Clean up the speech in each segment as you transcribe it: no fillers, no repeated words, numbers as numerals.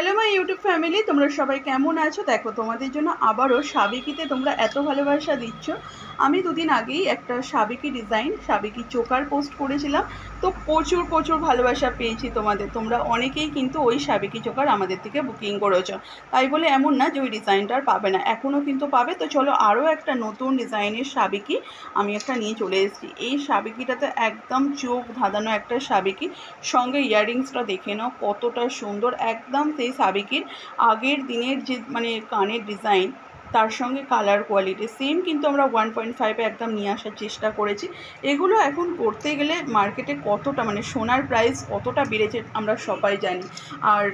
Hello my YouTube family, তোমরা সবাই কেমন আছো? দেখো, তোমাদের জন্য আবারও সাবেকিতে তোমরা এত ভালোবাসা দিচ্ছ। আমি দুদিন আগেই একটা সাবেকি ডিজাইন, সাবেকি চোকার পোস্ট করেছিলাম। তো প্রচুর প্রচুর ভালোবাসা পেয়েছি তোমাদের। তোমরা অনেকেই কিন্তু ওই সাবেকি চোকার আমাদের থেকে বুকিং করেছো। তাই বলে এমন না যে ওই ডিজাইনটা আর পাবে না, এখনও কিন্তু পাবে। তো চলো, আরও একটা নতুন ডিজাইনের সাবেকি আমি একটা নিয়ে চলে এসেছি। এই সাবেকিটাতে একদম চোখ ধাঁধানো একটা সাবেকি, সঙ্গে ইয়াররিংসটা দেখে নাও কতটা সুন্দর। একদম সেই সাবেকির আগের দিনের যে কানের ডিজাইন, তার সঙ্গে কালার কোয়ালিটি সেম, কিন্তু আমরা 1.5-এ একদম নিয়ে আসার চেষ্টা করেছি। এগুলো এখন করতে গেলে মার্কেটে কতটা সোনার প্রাইস কতটা বেড়েছে আমরা সবাই জানি। আর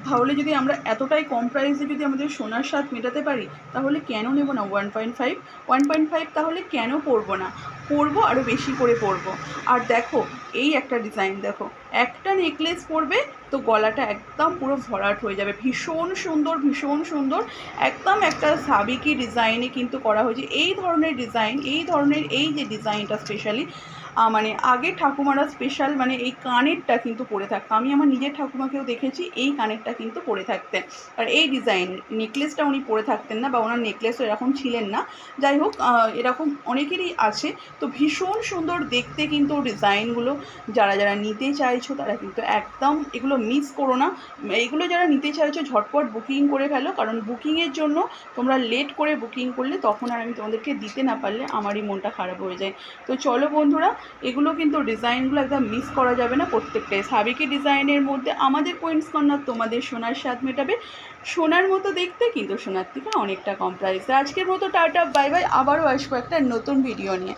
তাহলে যদি আমরা এতটাই কম প্রাইসে যদি আমাদের সোনার স্বাদ মেটাতে পারি, তাহলে কেন নেব না 1.5 তাহলে কেন পরবো না? পরবো, আরও বেশি করে পরবো। আর দেখো, এই একটা ডিজাইন দেখো, একটা নেকলেস পরবে তো গলাটা একদম পুরো ভরাট হয়ে যাবে। ভীষণ সুন্দর, ভীষণ সুন্দর। একদম একটা সাবেকি ডিজাইনে কিন্তু করা হয়েছে এই ধরনের ডিজাইন। এই যে ডিজাইনটা স্পেশালি আগে ঠাকুমারা স্পেশাল এই কানেরটা কিন্তু পরে থাকতো। আমি আমার নিজের ঠাকুমাকেও দেখেছি এই কানেরটা কিন্তু পরে থাকতেন। আর এই ডিজাইন নেকলেসটা উনি পরে থাকতেন না, বা ওনার নেকলেসও এরকম ছিলেন না। যাই হোক, এরকম অনেকেরই আছে। তো ভীষণ সুন্দর দেখতে কিন্তু ডিজাইনগুলো। যারা যারা নিতে চাইছো তারা কিন্তু একদম এগুলো মিস করো না। এইগুলো যারা নিতে চাইছো ঝটপট বুকিং করে ফেলো, কারণ বুকিংয়ের জন্য তোমরা লেট করে বুকিং করলে তখন আর আমি তোমাদেরকে দিতে না পারলে আমারই মনটা খারাপ হয়ে যায়। তো চলো বন্ধুরা, এগুলো কিন্তু ডিজাইনগুলো একদম মিস করা যাবে না। প্রত্যেকটাই সাবেকি ডিজাইনের মধ্যে আমাদের কুইন্স কর্নার তোমাদের সোনার স্বাদ মেটাবে। সোনার মতো দেখতে, কিন্তু সোনার থেকে অনেকটা কম প্রাইসে। আজকের মতো টাটা, বাই বাই। আবারও আসবো একটা নতুন ভিডিও নিয়ে।